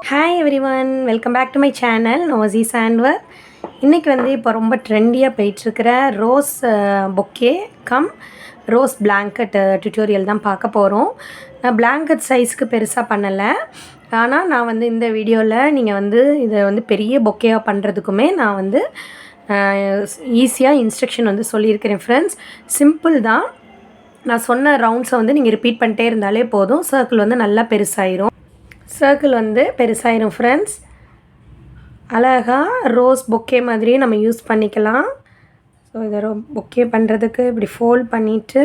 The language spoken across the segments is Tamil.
Hi everyone, welcome back to my channel நோசி சாண்ட்வர். இன்றைக்கி வந்து இப்போ ரொம்ப ட்ரெண்டியாக போயிட்டுருக்கிற rose bouquet cum rose blanket tutorial தான் பார்க்க போகிறோம். நான் பிளாங்கெட் சைஸ்க்கு பெருசாக பண்ணலை, ஆனால் நான் வந்து இந்த வீடியோவில் நீங்கள் வந்து இதை வந்து பெரிய பொக்கேயாக பண்ணுறதுக்குமே நான் வந்து ஈஸியாக இன்ஸ்ட்ரக்ஷன் வந்து சொல்லியிருக்கிறேன் ஃப்ரெண்ட்ஸ். சிம்பிள் தான். நான் சொன்ன ரவுண்ட்ஸை வந்து நீங்கள் ரிப்பீட் பண்ணிட்டே இருந்தாலே போதும், சர்க்கிள் வந்து நல்லா பெருசாயிரும். சர்க்கிள் வந்து பெருசாயிரும் ஃப்ரெண்ட்ஸ். அழகாக ரோஸ் பொக்கே மாதிரியே நம்ம யூஸ் பண்ணிக்கலாம். ஸோ இதை பொக்கே பண்ணுறதுக்கு இப்படி ஃபோல்ட் பண்ணிவிட்டு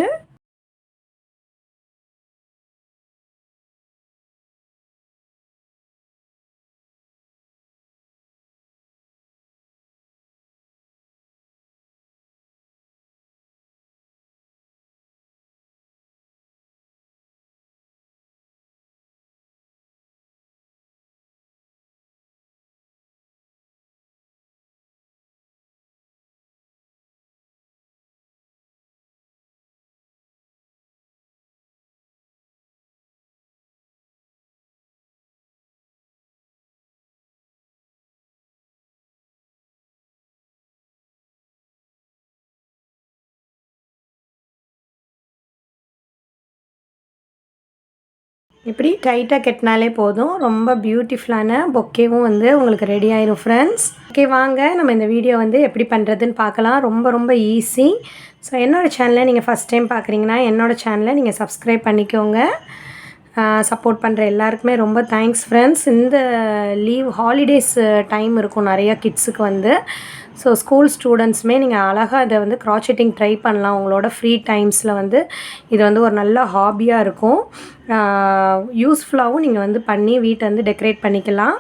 இப்படி டைட்டாக கட்டினாலே போதும், ரொம்ப பியூட்டிஃபுல்லான பொக்கேவும் வந்து உங்களுக்கு ரெடி ஆயிரும் ஃப்ரெண்ட்ஸ். ஓகே, வாங்க நம்ம இந்த வீடியோ வந்து எப்படி பண்ணுறதுன்னு பார்க்கலாம். ரொம்ப ரொம்ப ஈஸி. ஸோ என்னோடய சேனலை நீங்கள் ஃபஸ்ட் டைம் பார்க்குறீங்கன்னா என்னோடய சேனலை நீங்கள் சப்ஸ்கிரைப் பண்ணிக்கோங்க. சப்போர்ட் பண்ணுற எல்லாருக்குமே ரொம்ப தேங்க்ஸ் ஃப்ரெண்ட்ஸ். இந்த ஹாலிடேஸ் டைம் இருக்கும் நிறையா கிட்ஸுக்கு வந்து. ஸோ ஸ்கூல் ஸ்டூடெண்ட்ஸுமே நீங்கள் அழகாக இதை வந்து க்ராச்செட்டிங் ட்ரை பண்ணலாம். உங்களோட ஃப்ரீ டைம்ஸில் வந்து இது வந்து ஒரு நல்ல ஹாபியாக இருக்கும். யூஸ்ஃபுல்லாகவும் நீங்கள் வந்து பண்ணி வீட்டை வந்து டெக்கரேட் பண்ணிக்கலாம்.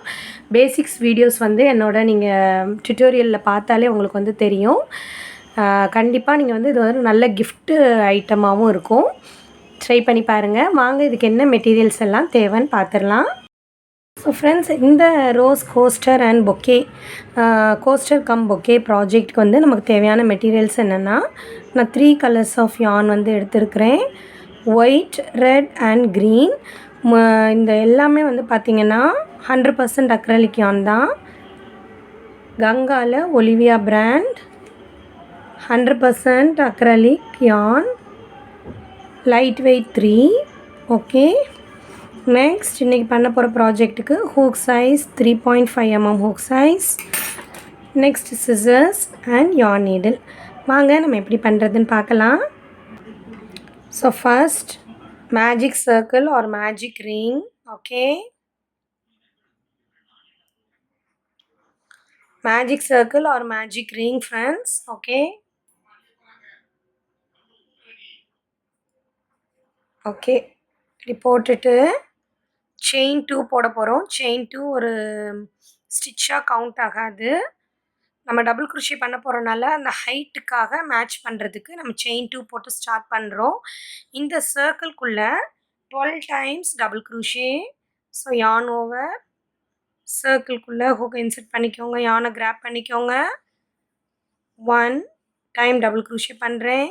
பேசிக்ஸ் வீடியோஸ் வந்து நீங்கள் டியூட்டோரியலில் பார்த்தாலே உங்களுக்கு வந்து தெரியும். கண்டிப்பாக நீங்கள் வந்து இது வந்து நல்ல கிஃப்ட்டு ஐட்டமாகவும் இருக்கும். ட்ரை பண்ணி பாருங்கள். வாங்க இதுக்கு என்ன மெட்டீரியல்ஸ் எல்லாம் தேவைன்னு பார்த்துடலாம். ஸோ ஃப்ரெண்ட்ஸ், இந்த rose coaster and bouquet coaster cum bouquet ப்ராஜெக்ட்க்கு வந்து நமக்கு தேவையான மெட்டீரியல்ஸ் என்னென்னா, நான் 3 கலர்ஸ் ஆஃப் யான் வந்து எடுத்துருக்கிறேன். White, red and green. இந்த எல்லாமே வந்து பார்த்திங்கன்னா 100% அக்ரலிக் யான் தான். கங்காவில் Olivia brand 100% acrylic yarn, light weight 3. Okay, next இன்றைக்கி பண்ண போகிற ப்ராஜெக்ட்டுக்கு hook size 3.5 mm hook size. Next scissors and yarn needle. வாங்க நம்ம எப்படி பண்ணுறதுன்னு பார்க்கலாம். So first magic circle or magic ring. Okay, magic circle or magic ring friends. Okay okay இப்படி போட்டுட்டு செயின் 2 போட போகிறோம். செயின் 2 ஒரு ஸ்டிச்சாக கவுண்ட் ஆகாது. நம்ம டபுள் குரோஷே பண்ண போகிறனால அந்த ஹைட்டுக்காக மேட்ச் பண்ணுறதுக்கு நம்ம செயின் 2 போட்டு ஸ்டார்ட் பண்ணுறோம். இந்த சர்க்கிள்குள்ளே 12 times double crochet. So yarn over, சர்க்கிள்குள்ளே ஹூக்கை இன்சர்ட் பண்ணிக்கோங்க, யானை கிராப் பண்ணிக்கோங்க. 1 டைம் டபுள் குரோஷே பண்ணுறேன்.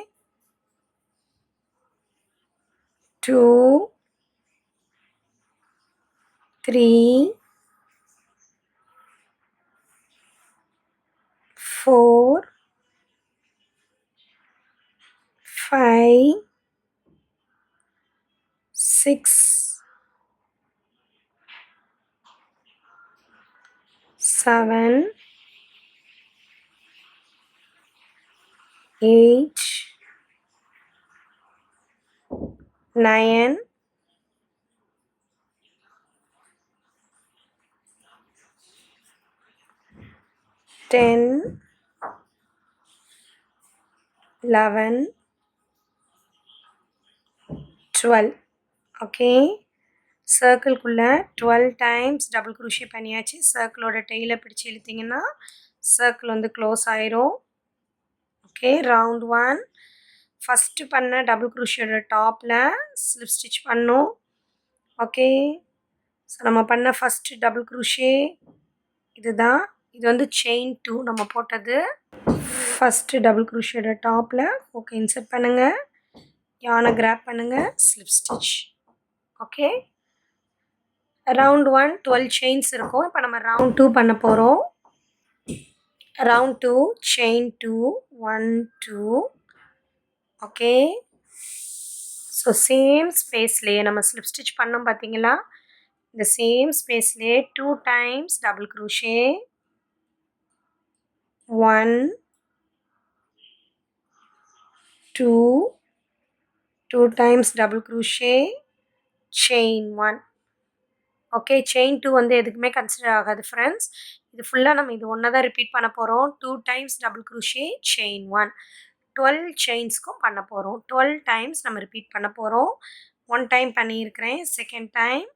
2 3 4 5 6 7 8 9 10 11 12. ஓகே, சர்க்கிள்குள்ளே 12 டைம்ஸ் டபுள் குரோஷே பண்ணியாச்சு. சர்க்கிளோட டெய்லை பிடிச்சி இழுத்திங்கன்னா சர்க்கிள் வந்து க்ளோஸ் ஆயிரும். ஓகே, ரவுண்ட் 1 ஃபஸ்ட்டு பண்ண டபுள் குரோஷேயோட டாப்பில் ஸ்லிப் ஸ்டிச் பண்ணோம். ஓகே, ஸோ நம்ம பண்ண ஃபஸ்ட்டு டபுள் குரோஷே இதுதான். இது வந்து செயின் 2 நம்ம போட்டது. ஃபஸ்ட்டு டபுள் குரோஷேயோட டாப்பில் ஹூக்கை இன்சர்ட் பண்ணுங்கள், யானை கிராப் பண்ணுங்கள், slip stitch. Okay, round 1 12 chains இருக்கும். இப்போ நம்ம ரவுண்ட் 2 பண்ண போகிறோம். Round 2 chain 2 1 2. Okay. So same ஸ்பேஸ்லேயே நம்ம ஸ்லிப் ஸ்டிச் பண்ணோம் பார்த்தீங்களா, இந்த சேம் ஸ்பேஸ்லேயே 2 times double crochet 1 2 2 times double crochet chain 1. Okay, chain 2 வந்து எதுக்குமே கன்சிடர் ஆகாது ஃப்ரெண்ட்ஸ். இது ஃபுல்லாக நம்ம இது ஒன்று தான் ரிப்பீட் பண்ண போகிறோம். 2 டைம்ஸ் டபுள் க்ரோஷே செயின் 1. 12 செயின்ஸ்க்கும் பண்ண போகிறோம். 12 டைம்ஸ் நம்ம ரிப்பீட் பண்ண போகிறோம். 1 டைம் பண்ணியிருக்கிறேன். செகண்ட் டைம்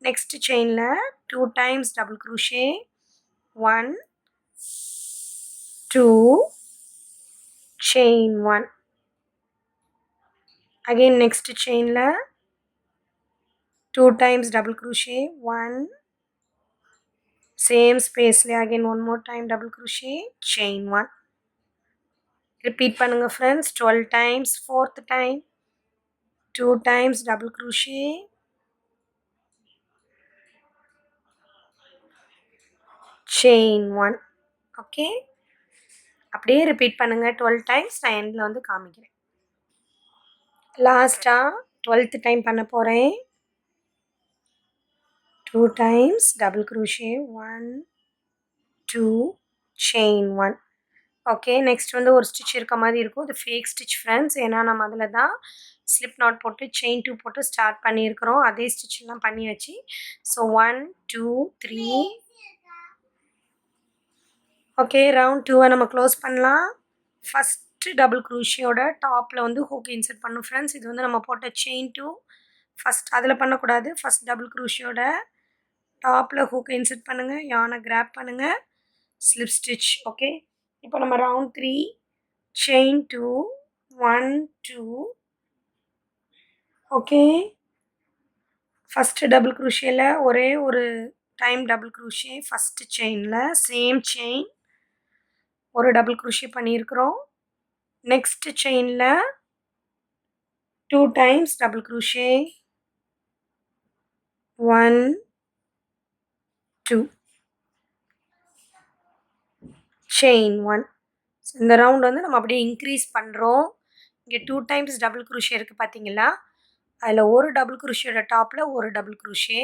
நெக்ஸ்ட் செயினில் 2 times double crochet 1 2 chain 1. Again next செயினில் 2 times double crochet 1, same space le again one more time double crochet chain 1. repeat பண்ணுங்க friends. 12 times. fourth time 2 times double crochet chain 1. Okay, அப்படியே ரிப்பீட் பண்ணுங்க 12 times. நான் எண்டில் வந்து காமிக்கிறேன். லாஸ்ட்டாக 12th டைம் பண்ண போகிறேன். 2 times double crochet 1 2 chain 1. Okay, next வந்து ஒரு ஸ்டிச் இருக்க மாதிரி இருக்கும். இது ஃபேக் ஸ்டிச் ஃப்ரெண்ட்ஸ். ஏன்னா நம்ம அதில் தான் ஸ்லிப் நாட் போட்டு செயின் 2 போட்டு ஸ்டார்ட் பண்ணியிருக்கிறோம். அதே ஸ்டிச்லாம் பண்ணியாச்சு. ஸோ 1 2 3. ஓகே, ரவுண்ட் 2 நம்ம க்ளோஸ் பண்ணலாம். ஃபஸ்ட்டு டபுள் க்ரூஷியோட டாப்பில் வந்து ஹூக் இன்சர்ட் பண்ணும் ஃப்ரெண்ட்ஸ். இது வந்து நம்ம போட்ட செயின் 2 ஃபஸ்ட் அதில் பண்ணக்கூடாது. ஃபஸ்ட் டபுள் க்ரூஷியோட டாப்பில் ஹூக் இன்சர்ட் பண்ணுங்கள். யானை கிராப் பண்ணுங்கள். Slip stitch. ஓகே, இப்போ நம்ம round 3 chain 2 1 2. Okay, first double க்ரூஷியில் ஒரே ஒரு டைம் டபுள் க்ரூஷே ஃபஸ்ட்டு செயினில் சேம் செயின் ஒரு டபுள் க்ரூஷே பண்ணியிருக்கிறோம். நெக்ஸ்ட் செயினில் 2 டைம்ஸ் டபுள் க்ரூஷே 1 2 செயின் 1. இந்த ரவுண்ட் வந்து நம்ம அப்படியே இன்க்ரீஸ் பண்ணுறோம். இங்கே 2 டைம்ஸ் டபுள் க்ரூஷே இருக்குது பார்த்தீங்களா, அதில் ஒரு டபுள் க்ரூஷியோட டாப்பில் ஒரு டபுள் க்ரூஷே,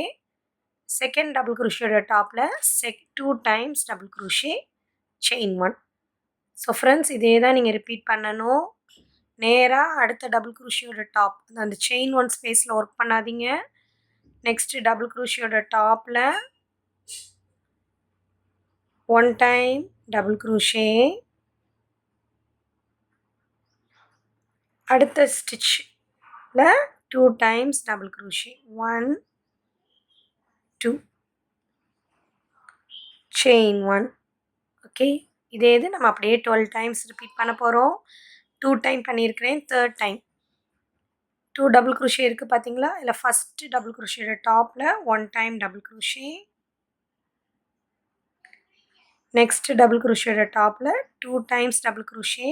செகண்ட் டபுள் க்ரூஷியோட டாப்பில் 2 times double crochet chain 1. So friends, இதே தான் நீங்கள் ரிப்பீட் பண்ணணும். நேராக அடுத்த டபுள் க்ரூஷியோட டாப் அந்த செயின் 1 ஸ்பேஸில் ஒர்க் பண்ணாதீங்க. நெக்ஸ்ட்டு டபுள் க்ரூஷியோட டாப்பில் 1 டைம் டபுள் க்ரூஷே, அடுத்த ஸ்டிச்சில் 2 times double crochet 1 2 chain 1. Okay, இதே இது நம்ம அப்படியே 12 டைம்ஸ் ரிப்பீட் பண்ண போகிறோம். 2 டைம் பண்ணியிருக்கிறேன். தேர்ட் டைம் 2 டபுள் க்ரூஷே இருக்குது பார்த்தீங்களா, இதில் ஃபஸ்ட்டு டபுள் க்ரூஷேயோட டாப்பில் 1 time double crochet, next double க்ரூஷியோட டாப்பில் 2 times double crochet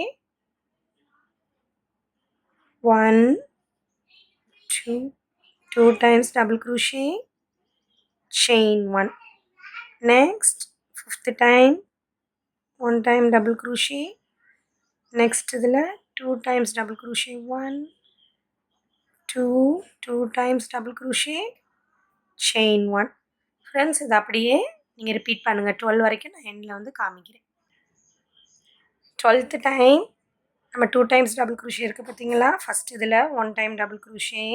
1 2 2 times double crochet chain 1. Next fifth time 1 time double crochet, next இதில் 2 times double crochet 1 2 2 times double crochet chain 1. Friends, இது அப்படியே நீங்கள் ரிப்பீட் பண்ணுங்கள் 12 வரைக்கும். நான் எண்டில் வந்து காமிக்கிறேன். 12th டைம் நம்ம 2 டைம்ஸ் டபுள் க்ரூஷே இருக்குது பார்த்தீங்களா, ஃபஸ்ட் இதில் 1 டைம் டபுள் க்ரூஷே,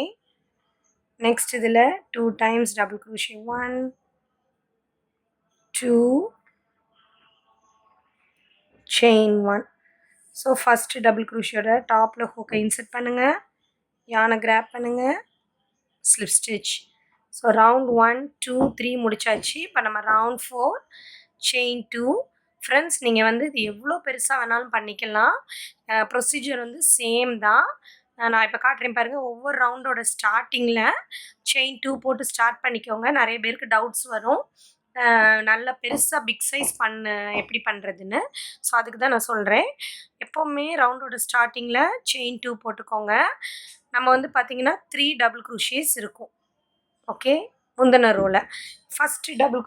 நெக்ஸ்ட் இதில் 2 times double crochet 1 2 chain 1. So first double க்ரூஷியோட டாப்பில் ஹூக்கை இன்சர்ட் பண்ணுங்கள், யானை கிராப் பண்ணுங்கள், ஸ்லிப் ஸ்டிச். ஸோ ரவுண்ட் 1 2 3 முடிச்சாச்சு. இப்போ நம்ம ரவுண்ட் 4 செயின் 2. ஃப்ரெண்ட்ஸ், நீங்கள் வந்து இது எவ்வளோ பெருசாக வேணாலும் பண்ணிக்கலாம். ப்ரொசீஜர் வந்து சேம் தான். நான் இப்போ காட்டுறேன் பாருங்கள். ஒவ்வொரு ரவுண்டோட ஸ்டார்டிங்கில் செயின் 2 போட்டு ஸ்டார்ட் பண்ணிக்கோங்க. நிறைய பேருக்கு டவுட்ஸ் வரும், நல்ல பெருசாக பிக் சைஸ் எப்படி பண்ணுறதுன்னு. ஸோ அதுக்கு தான் நான் சொல்கிறேன். எப்போவுமே ரவுண்டோட ஸ்டார்டிங்கில் செயின் 2 போட்டுக்கோங்க. நம்ம வந்து பார்த்திங்கன்னா 3 டபுள் க்ரூஷேஸ் இருக்கும். ஓகே, முந்தின ரோவில் ஃபஸ்ட்டு டபுள்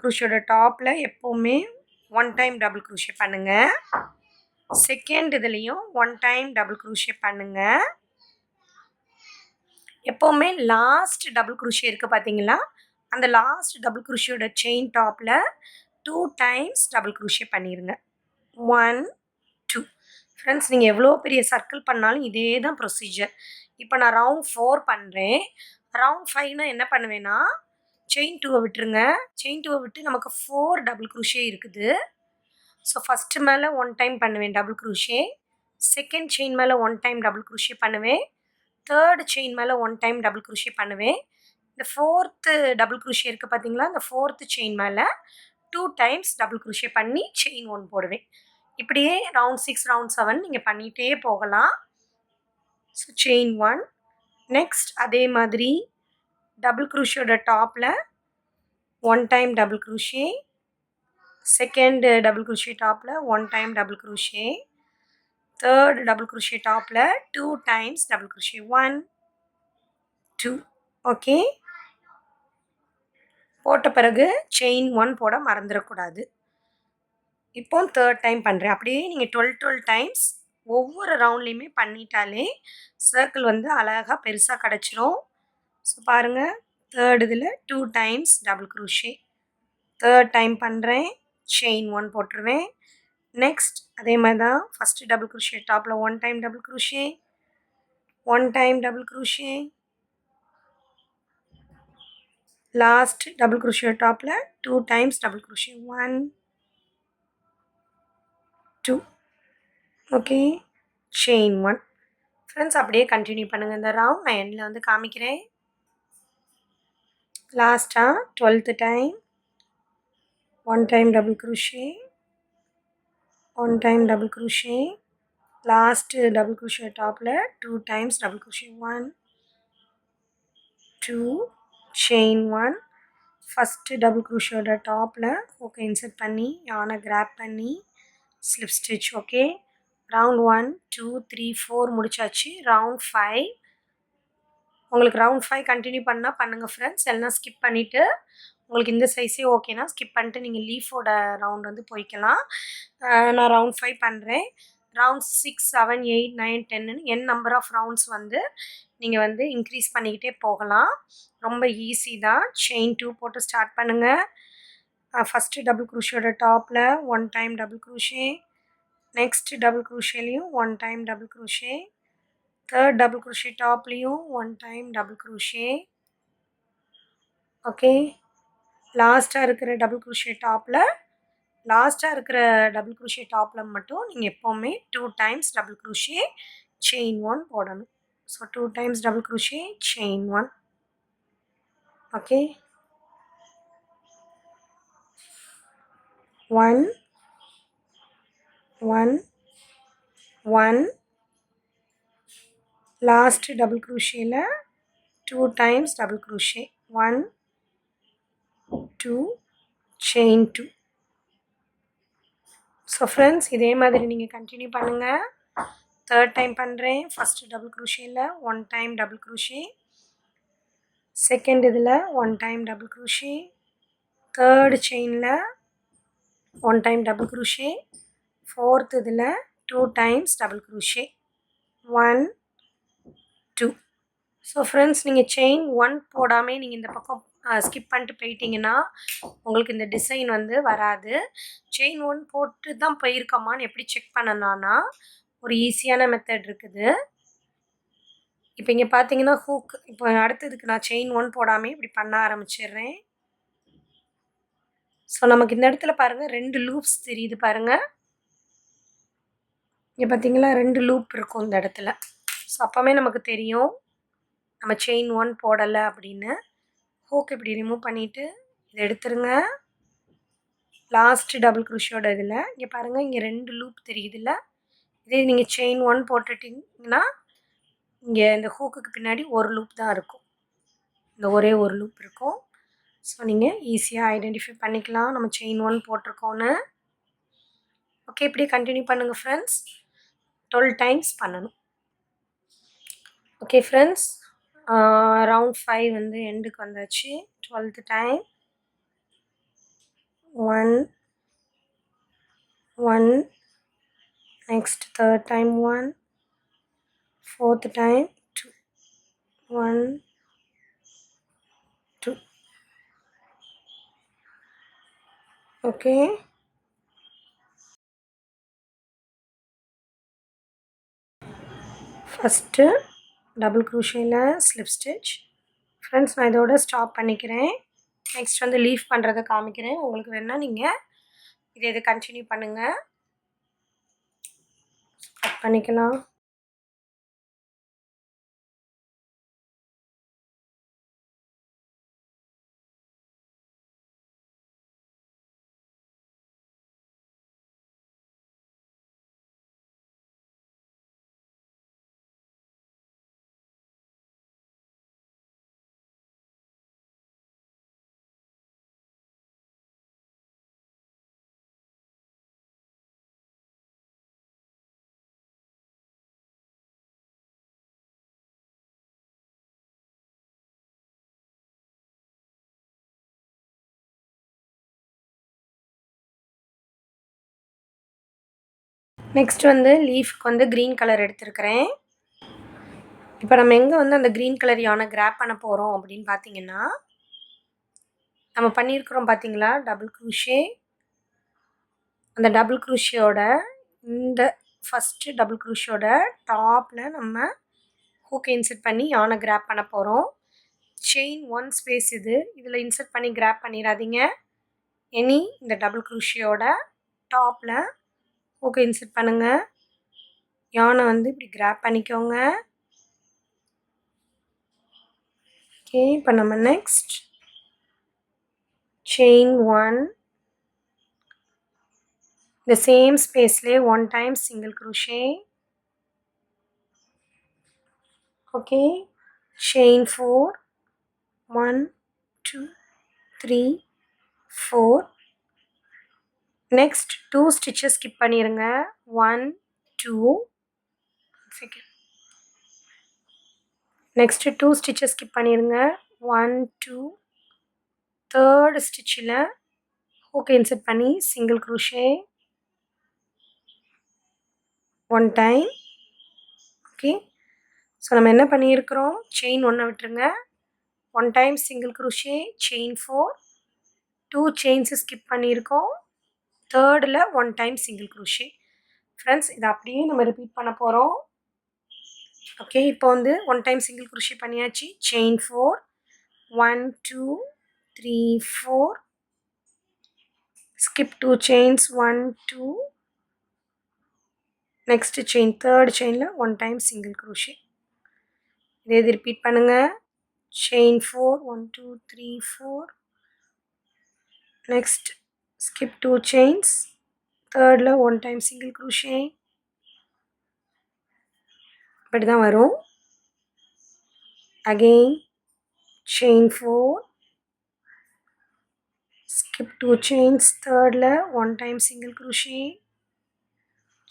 க்ரூஷியோட டாப்பில் எப்போவுமே 1 டைம் டபுள் க்ரூஷே பண்ணுங்கள். செகண்ட் இதுலேயும் 1 டைம் டபுள் க்ரூஷே பண்ணுங்கள். எப்போவுமே லாஸ்ட் டபுள் க்ரூஷே இருக்குது பார்த்தீங்களா, அந்த லாஸ்ட் டபுள் க்ரூஷியோட செயின் டாப்பில் 2 டைம்ஸ் டபுள் க்ரூஷே பண்ணிடுங்க. 1 2. ஃப்ரெண்ட்ஸ், நீங்கள் எவ்வளோ பெரிய சர்க்கிள் பண்ணாலும் இதே தான் ப்ரொசீஜர். இப்போ நான் ரவுண்ட் 4 பண்ணுறேன். ரவுண்ட் 5னா என்ன பண்ணுவேன்னா, செயின் 2 விட்டுருங்க. செயின் 2 விட்டு நமக்கு 4 டபுள் க்ரூஷே இருக்குது. ஸோ ஃபஸ்ட்டு மேலே 1 டைம் பண்ணுவேன் டபுள் க்ரூஷே, செகண்ட் செயின் மேலே 1 டைம் டபுள் க்ரூஷே பண்ணுவேன், தேர்டு செயின் மேலே 1 டைம் டபுள் க்ரூஷே பண்ணுவேன். இந்த 4th டபுள் க்ரூஷே இருக்குது பார்த்தீங்களா, இந்த 4th செயின் மேலே 2 டைம்ஸ் டபுள் க்ரூஷே பண்ணி செயின் 1 போடுவேன். இப்படியே ரவுண்ட் 6 ரவுண்ட் 7 நீங்கள் பண்ணிகிட்டே போகலாம். So chain 1. நெக்ஸ்ட் அதே மாதிரி டபுள் க்ரூஷியோட டாப்பில் 1 time double crochet, second double crochet டாப்பில் 1 time double crochet, third double crochet டாப்பில் 2 டைம்ஸ் டபுள் க்ரூஷே. 1 2. ஓகே, போட்ட பிறகு செயின் 1 போட மறந்துடக்கூடாது. இப்போ தேர்ட் டைம் பண்ணுறேன். அப்படியே நீங்கள் 12 டைம்ஸ் ஒவ்வொரு ரவுண்ட்லேயுமே பண்ணிட்டாலே சர்க்கிள் வந்து அழகாக பெருசாக கிடச்சிரும். ஸோ பாருங்கள், தேர்ட் இதில் 2 times double crochet, third time பண்ணுறேன், செயின் 1 போட்டுருவேன். நெக்ஸ்ட் அதே மாதிரி தான் ஃபஸ்ட்டு டபுள் க்ரூஷே டாப்பில் 1 time double crochet, 1 time double crochet, last double crochet டாப்பில் 2 times double crochet. 1 2. Okay, chain 1. Friends, அப்படியே கண்டினியூ பண்ணுங்கள். இந்த ரவுண்ட் நான் எண்டில் வந்து காமிக்கிறேன். லாஸ்ட்டாக 12th time 1 time double crochet, 1 time double crochet, last double crochet டாப்பில் 2 times double crochet. 1 2. Chain 1. First double க்ரூஷியோட டாப்பில் ஹூக்கை இன்சர்ட் பண்ணி யானை கிராப் பண்ணி ஸ்லிப் ஸ்டிச். ஓகே, ரவுண்ட் 1 2 3 4 முடிச்சாச்சு. ரவுண்ட் 5 உங்களுக்கு ரவுண்ட் 5 கண்டினியூ பண்ணால் பண்ணுங்கள் ஃப்ரெண்ட்ஸ், இல்லைனா ஸ்கிப் பண்ணிவிட்டு உங்களுக்கு இந்த சைஸே ஓகேனா ஸ்கிப் பண்ணிட்டு நீங்கள் லீஃபோட ரவுண்ட் வந்து போய்க்கலாம். நான் ரவுண்ட் 5 பண்ணுறேன். ரவுண்ட் 6 7 8 9 10ன்னு என் நம்பர் ஆஃப் ரவுண்ட்ஸ் வந்து நீங்கள் வந்து இன்க்ரீஸ் பண்ணிக்கிட்டே போகலாம். ரொம்ப ஈஸி தான். செயின் 2 போட்டு ஸ்டார்ட் பண்ணுங்கள். ஃபஸ்ட்டு டபுள் க்ரூஷியோட டாப்பில் 1 time double crochet, next double க்ரூஷேலையும் 1 time double crochet, third double crochet டாப்லேயும் 1 டைம் டபுள் க்ரூஷே. ஓகே, லாஸ்ட்டாக இருக்கிற டபுள் க்ரூஷே டாப்பில் மட்டும் நீங்கள் எப்போவுமே 2 டைம்ஸ் டபுள் க்ரூஷே செயின் 1 போடணும். So 2 times double crochet chain 1. Okay, 1 1 1, last double க்ரூஷேல 2 times double crochet. 1 2 chain 2. So friends, இதே மாதிரி நீங்கள் கண்டினியூ பண்ணுங்கள். தேர்ட் டைம் பண்ணுறேன். ஃபஸ்ட்டு டபுள் க்ரூஷேல 1 டைம் டபுள் க்ரூஷே, செகண்ட் இதில் 1 டைம் டபுள் க்ரூஷே, தேர்டு செயினில் 1 டைம் டபுள் க்ரூஷே, ஃபோர்த் இதில் 2 times double crochet. 1 2. So friends, நீங்கள் செயின் 1 போடாமல் நீங்கள் இந்த பக்கம் ஸ்கிப் பண்ணிட்டு போயிட்டீங்கன்னா உங்களுக்கு இந்த டிசைன் வந்து வராது. செயின் 1 போட்டு தான் போயிருக்கோமான்னு எப்படி செக் பண்ணலான்னா ஒரு ஈஸியான மெத்தட் இருக்குது. இப்போ இங்கே பார்த்தீங்கன்னா ஹூக், இப்போ அடுத்ததுக்கு நான் செயின் 1 போடாமல் இப்படி பண்ண ஆரம்பிச்சிடுறேன். ஸோ நமக்கு இந்த இடத்துல பாருங்கள் 2 லூப்ஸ் தெரியுது பாருங்கள். இங்கே பார்த்தீங்களா 2 லூப் இருக்கும் இந்த இடத்துல. ஸோ அப்போவே நமக்கு தெரியும் நம்ம செயின் 1 போடலை அப்படின்னு. ஹூக் இப்படி ரிமூவ் பண்ணிவிட்டு இதை எடுத்துருங்க. லாஸ்ட்டு டபுள் க்ரூஷியோட இதில் இங்கே பாருங்கள், இங்கே 2 லூப் தெரியுதுல்ல. இதே நீங்கள் செயின் 1 போட்டுட்டிங்கன்னா இங்கே இந்த ஹூக்குக்கு பின்னாடி ஒரு லூப் தான் இருக்கும், இந்த ஒரே ஒரு லூப் இருக்கும். ஸோ நீங்கள் ஈஸியாக ஐடென்டிஃபை பண்ணிக்கலாம் நம்ம செயின் 1 போட்டிருக்கோன்னு. ஓகே, இப்படியே கண்டினியூ பண்ணுங்கள் ஃப்ரெண்ட்ஸ். 12 டைம்ஸ் பண்ணணும். ஓகே ஃப்ரெண்ட்ஸ், ரவுண்ட் 5 வந்து எண்டுக்கு வந்தாச்சு. 12th time 1 1 next third time 1 fourth time 2 1 2 okay. First double க்ரூஷேல ஸ்லிப் ஸ்டிச். ஃப்ரெண்ட்ஸ் நான் இதோட ஸ்டாப் பண்ணிக்கிறேன். நெக்ஸ்ட் வந்து லீஃப் பண்ணுறதை காமிக்கிறேன். உங்களுக்கு வேணால் நீங்கள் இதை கண்டினியூ பண்ணுங்கள். கட் பண்ணிக்கலாம். நெக்ஸ்ட் வந்து லீஃப்க்கு வந்து க்ரீன் கலர் எடுத்துருக்கிறேன். இப்போ நம்ம எங்கே வந்து அந்த க்ரீன் கலர் யானை கிராப் பண்ண போகிறோம் அப்படின்னு பார்த்தீங்கன்னா, நம்ம பண்ணியிருக்கிறோம் பார்த்தீங்களா டபுள் க்ரூஷே. அந்த டபுள் க்ரூஷியோட இந்த ஃபஸ்ட்டு டபுள் க்ரூஷியோட டாப்பில் நம்ம ஹூக்கை இன்சர்ட் பண்ணி யானை கிராப் பண்ண போகிறோம். செயின் 1 ஸ்பேஸ் இதில் இன்சர்ட் பண்ணி கிராப் பண்ணிடாதீங்க. இந்த டபுள் க்ரூஷியோட டாப்பில் ஹூக்கை இன்சர்ட் பண்ணுங்கள். யானை வந்து இப்படி கிராப் பண்ணிக்கோங்க. ஓகே, இப்போ நம்ம நெக்ஸ்ட் செயின் 1 இந்த சேம் ஸ்பேஸ்லேயே 1 time single crochet. Okay, chain 4 1 2 3 4. Next 2 stitches skip பண்ணிடுங்க. 1 2 செகண்ட். நெக்ஸ்ட் 2 ஸ்டிச்சஸ் ஸ்கிப் பண்ணிடுங்க. 1 2 தேர்ட் ஸ்டிச்சில் ஹூக்கை இன்சர்ட் பண்ணி single crochet 1 time. Okay, so நம்ம என்ன பண்ணியிருக்கிறோம், செயின் 1 விட்டுருங்க. 1 time single crochet, chain 4, 2 chains skip பண்ணியிருக்கோம். தேர்டில் 1 டைம் சிங்கிள் க்ரூஷே. ஃப்ரெண்ட்ஸ் இதை அப்படியே நம்ம ரிப்பீட் பண்ண போகிறோம். ஓகே, இப்போ வந்து 1 டைம் சிங்கிள் க்ரூஷே பண்ணியாச்சு. Chain 4 1 2 3 4 skip 2 chains 1 2. next chain third chainல 1 time single crochet. இதே ரிப்பீட் பண்ணுங்க. chain 4 1 2 3 4. next skip 2 chains, thirdல 1 time single crochet. இப்படி தான் வரும். again chain 4, skip 2 chains, thirdல 1 time single crochet,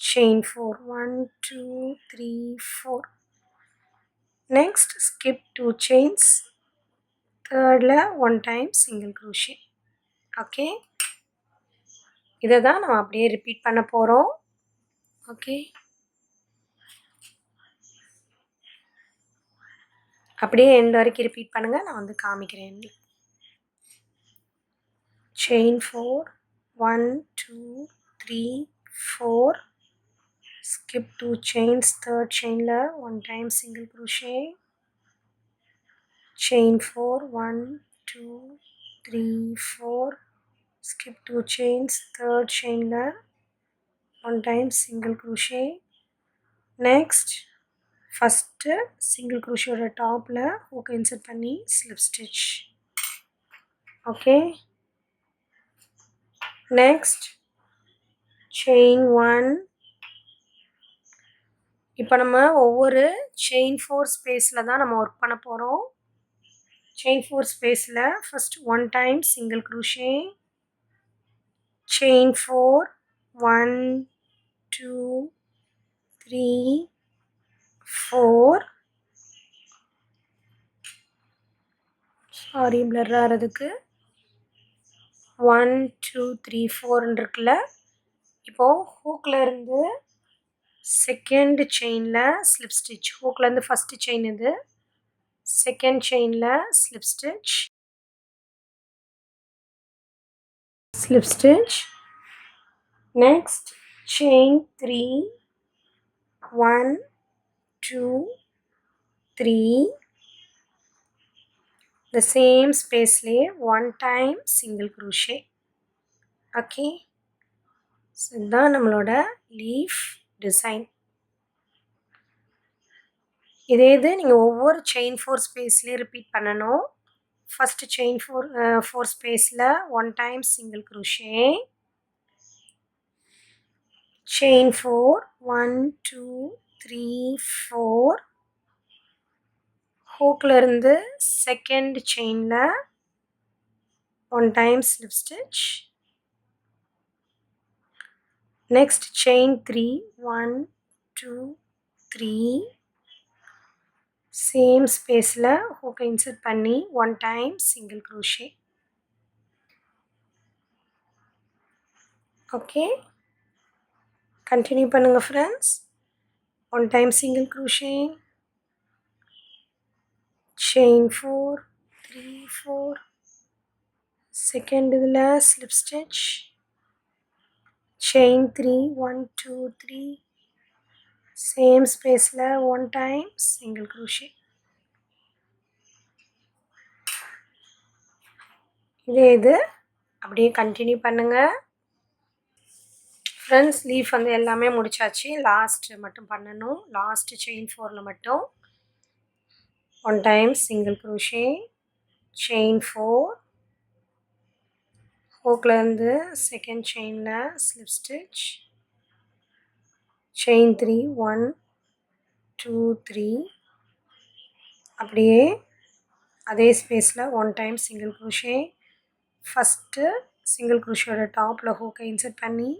chain 4 1 2 3 4. next skip 2 chains, thirdல 1 time single crochet. Okay, இதை தான் நம்ம அப்படியே ரிப்பீட் பண்ண போகிறோம். ஓகே, அப்படியே எண்ட் வரைக்கும் ரிப்பீட் பண்ணுங்கள். நான் வந்து காமிக்கிறேன். செயின் 4 1 2 3 4. skip 2 chains, third chainல 1 time single crochet, chain 4 1 2 3 4. skip 2 chains, third chainல 1 time single crochet. next first single க்ரூஷியோட டாப்பில் ஹூக்கை இன்சர்ட் பண்ணி slip stitch. Okay, next chain 1. இப்போ நம்ம ஒவ்வொரு செயின் 4 ஸ்பேஸில் தான் நம்ம ஒர்க் பண்ண போகிறோம். செயின் 4 ஸ்பேஸில் first 1 time single crochet, chain 4 1 2 3 4. Sorry blur ஆகிறதுக்கு 1 2 3 4 இருக்குல்ல. இப்போது ஹூக்கில் இருந்து செகண்ட் செயினில் ஸ்லிப் ஸ்டிச். ஹூக்லேருந்து ஃபஸ்ட்டு செயின் இது, செகண்ட் செயினில் slip stitch, slip stitch. Next chain 3, 1 2 3. the same spaceலே one time single crochet. Okay, இதுதான் நம்மளோட லீஃப் டிசைன். இதே இது நீங்கள் ஒவ்வொரு செயின் 4 ஸ்பேஸ்லேயும் ரிப்பீட் பண்ணணும். ஃபஸ்ட்டு செயின் 4 ஸ்பேஸில் one time single crochet, chain 4 1 2 3 4. ஹூக்கில் இருந்து செகண்ட் செயினில் one time slip stitch. Next chain 3 1 2 3. Same ஸ்பேஸில் ஹூக்கை இன்சர்ட் பண்ணி one time single crochet. Okay, continue பண்ணுங்கள் friends. One time single crochet, chain 4 3 4. Second இதில் ஸ்லிப் ஸ்டிச், செயின் 3 1 2 3. சேம் ஸ்பேஸில் ஒன் டைம் சிங்கிள் crochet. இது அப்படியே கண்டினியூ பண்ணுங்கள் ஃப்ரெண்ட்ஸ். லீஃப் வந்து எல்லாமே முடிச்சாச்சு, லாஸ்ட்டு மட்டும் பண்ணணும். லாஸ்ட்டு செயின் 4ல் மட்டும் one time single crochet, chain 4. ஹூக்லேருந்து செகண்ட் செயினில் ஸ்லிப் ஸ்டிச், செயின் 3 1 2 3. அப்படியே அதே ஸ்பேஸில் one time single crochet. First single crochetயோட டாப்பில் ஹூக்கை இன்சர்ட் பண்ணி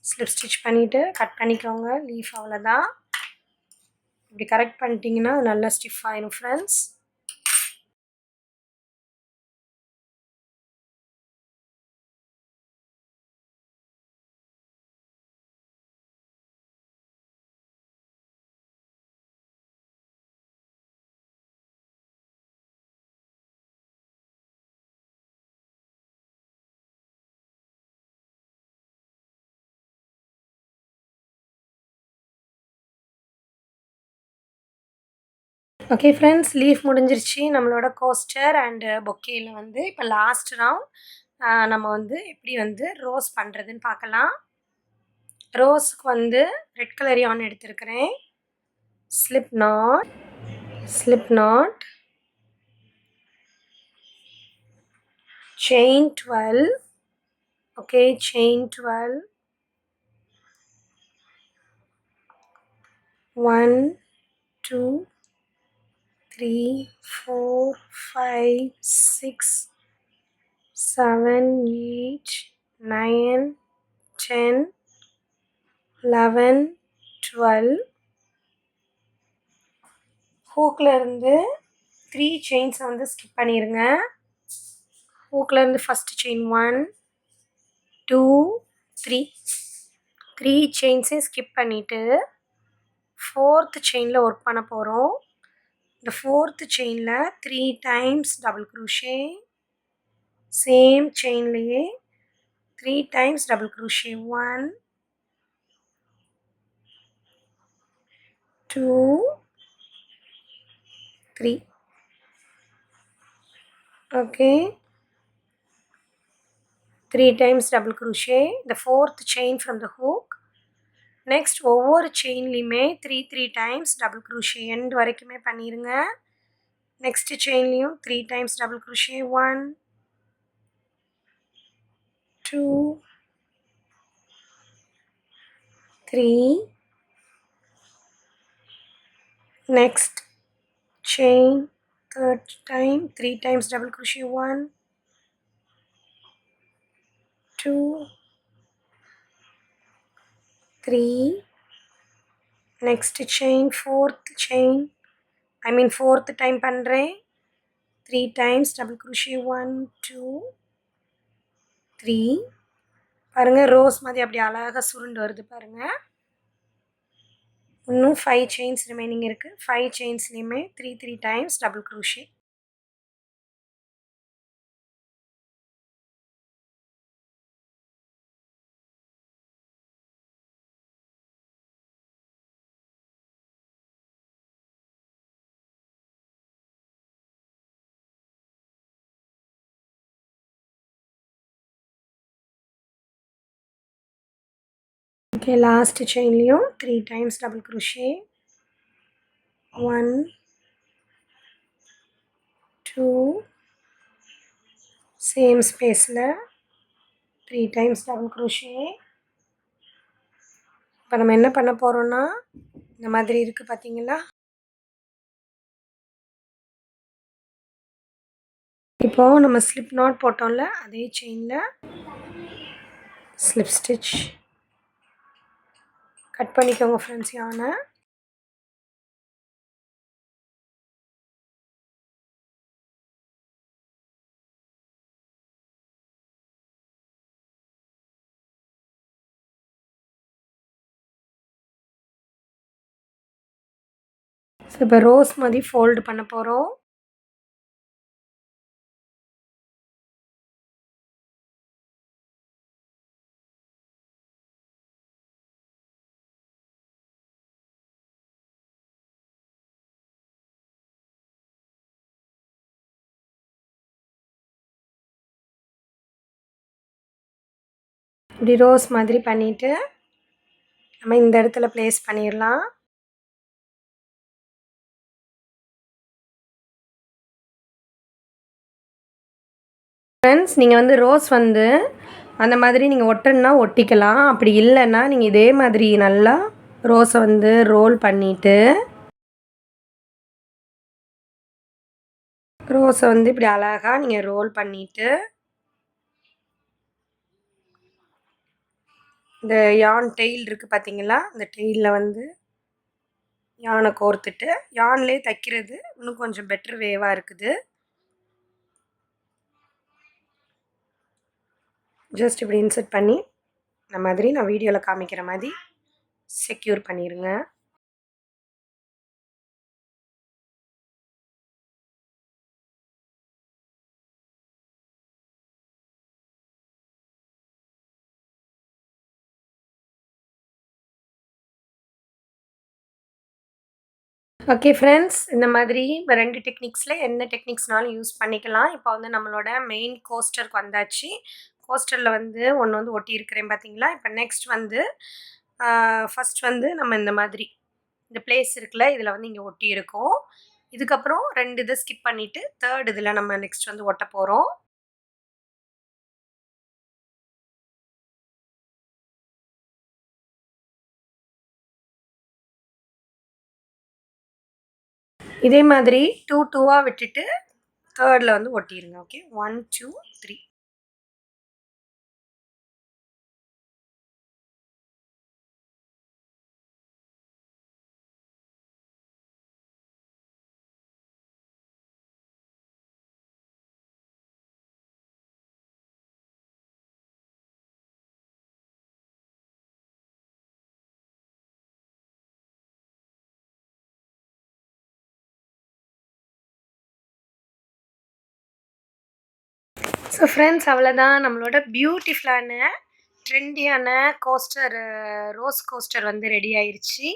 ஸ்லிப் ஸ்டிச் பண்ணிவிட்டு கட் பண்ணிக்கோங்க லீஃப். அவ்வளோதான். இப்படி கரெக்ட் பண்ணிட்டீங்கன்னா நல்லா ஸ்டிஃப் ஆயிடும் ஃப்ரெண்ட்ஸ். ஓகே ஃப்ரெண்ட்ஸ், லீஃப் முடிஞ்சிருச்சு. நம்மளோட கோஸ்டர் அண்டு பொக்கேயில் வந்து இப்போ லாஸ்ட் ரவுண்ட் நம்ம வந்து எப்படி வந்து ரோஸ் பண்ணுறதுன்னு பார்க்கலாம். ரோஸுக்கு வந்து ரெட் கலர் யான் எடுத்துருக்கிறேன். Slip not, chain 12. Okay, chain 12, 1 2 3 4 5 6 7 8 9 10 11 12. ஹூக்கில் இருந்து 3 செயின்ஸை வந்து ஸ்கிப் பண்ணிடுங்க. ஹூக்கில் இருந்து ஃபஸ்ட்டு செயின் 1 2 3. 3 செயின்ஸையும் ஸ்கிப் பண்ணிவிட்டு ஃபோர்த்து செயினில் ஒர்க் பண்ண போகிறோம். இந்த ஃபோர்த்து செயினில் 3 டைம்ஸ் டபுள் crochet. சேம் செயின்லேயே 3 times double crochet. 1 2 3. Okay, 3 times double crochet, the fourth chain from the hook. Next ஒவ்வொரு செயின்லேயுமே 3 டைம்ஸ் டபுள் crochet எண்ட் வரைக்குமே பண்ணிடுங்க. நெக்ஸ்ட்டு செயின்லேயும் 3 times double crochet. 1 2 3. Next chain third time 3 times double crochet. 1 2 3. Next chain fourth time பண்ணுறேன். 3 times double crochet 1 2 3 பாருங்கள் ரோஸ் மாதிரி அப்படி அழகாக சுருண்டு வருது பாருங்கள். இன்னும் 5 செயின்ஸ் ரிமைனிங் இருக்குது. 5 செயின்ஸ்லேயுமே 3 times double crochet. Okay, last chainலையும் 3 times double crochet 1 2 same spaceல 3 times double crochet. இப்போ நம்ம என்ன பண்ண போகிறோம்னா இந்த மாதிரி இருக்குது பார்த்தீங்களா. இப்போது நம்ம ஸ்லிப் நாட் போட்டோம்ல அதே செயினில் ஸ்லிப் ஸ்டிச் கட் பண்ணிக்கோங்க ஃப்ரெண்ட்ஸ். யானை ஸோ இப்போ ரோஸ் மாதிரி ஃபோல்டு பண்ண போகிறோம். இப்படி ரோஸ் மாதிரி பண்ணிவிட்டு நம்ம இந்த இடத்துல ப்ளேஸ் பண்ணிடலாம். ஃப்ரெண்ட்ஸ் நீங்கள் வந்து ரோஸ் வந்து அந்த மாதிரி நீங்கள் ஒட்டணுன்னா ஒட்டிக்கலாம். அப்படி இல்லைன்னா நீங்கள் இதே மாதிரி நல்லா ரோஸை வந்து ரோல் பண்ணிவிட்டு ரோஸை வந்து இப்படி அழகாக நீங்கள் ரோல் பண்ணிவிட்டு இந்த யான் டெயில் இருக்குது பார்த்தீங்களா, இந்த டெயிலில் வந்து யானை கோர்த்துட்டு யான்லேயே தைக்கிறது இன்னும் கொஞ்சம் பெட்டர் வேவாக இருக்குது. ஜஸ்ட் இப்படி இன்சர்ட் பண்ணி இந்த மாதிரி நான் வீடியோவில் காமிக்கிற மாதிரி செக்யூர் பண்ணிடுங்க. ஓகே ஃப்ரெண்ட்ஸ், இந்த மாதிரி 2 டெக்னிக்ஸில் என்ன டெக்னிக்ஸ்னாலும் யூஸ் பண்ணிக்கலாம். இப்போ வந்து நம்மளோட மெயின் கோஸ்டருக்கு வந்தாச்சு. கோஸ்டரில் வந்து ஒன்று வந்து ஒட்டியிருக்கிறேன் பார்த்தீங்களா. இப்போ நெக்ஸ்ட் வந்து ஃபஸ்ட் வந்து நம்ம இந்த மாதிரி இந்த பிளேஸ் இருக்குல்ல, இதில் வந்து இங்கே ஒட்டியிருக்கோம். இதுக்கப்புறம் 2 இதை ஸ்கிப் பண்ணிவிட்டு 3rd இதில் நம்ம நெக்ஸ்ட் வந்து ஒட்ட போகிறோம். இதே மாதிரி 2 2ஆ விட்டுட்டு 3rd வந்து ஒட்டிடுங்க. ஓகே, 1 2 3. ஸோ ஃப்ரெண்ட்ஸ், அவ்வளோதான் நம்மளோட பியூட்டிஃபுல்லான ட்ரெண்டியான கோஸ்டர் ரோஸ் கோஸ்டர் வந்து ரெடி ஆயிடுச்சு.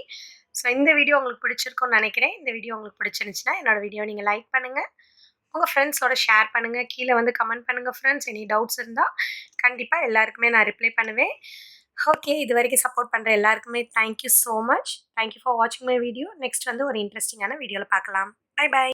ஸோ இந்த வீடியோ உங்களுக்கு பிடிச்சிருக்கும்னு நினைக்கிறேன். இந்த வீடியோ உங்களுக்கு பிடிச்சிருந்துச்சுன்னா என்னோடய வீடியோ நீங்கள் லைக் பண்ணுங்கள், உங்கள் ஃப்ரெண்ட்ஸோட ஷேர் பண்ணுங்கள், கீழே வந்து கமெண்ட் பண்ணுங்கள் ஃப்ரெண்ட்ஸ். எனி டவுட்ஸ் இருந்தால் கண்டிப்பாக எல்லாருக்குமே நான் ரிப்ளை பண்ணுவேன். ஓகே, இது வரைக்கும் சப்போர்ட் பண்ணுற எல்லாருக்குமே thank you so much. Thank you for வாட்சிங் மை வீடியோ. நெக்ஸ்ட் வந்து ஒரு இன்ட்ரெஸ்டிங்கான வீடியோவில் பார்க்கலாம். Bye by.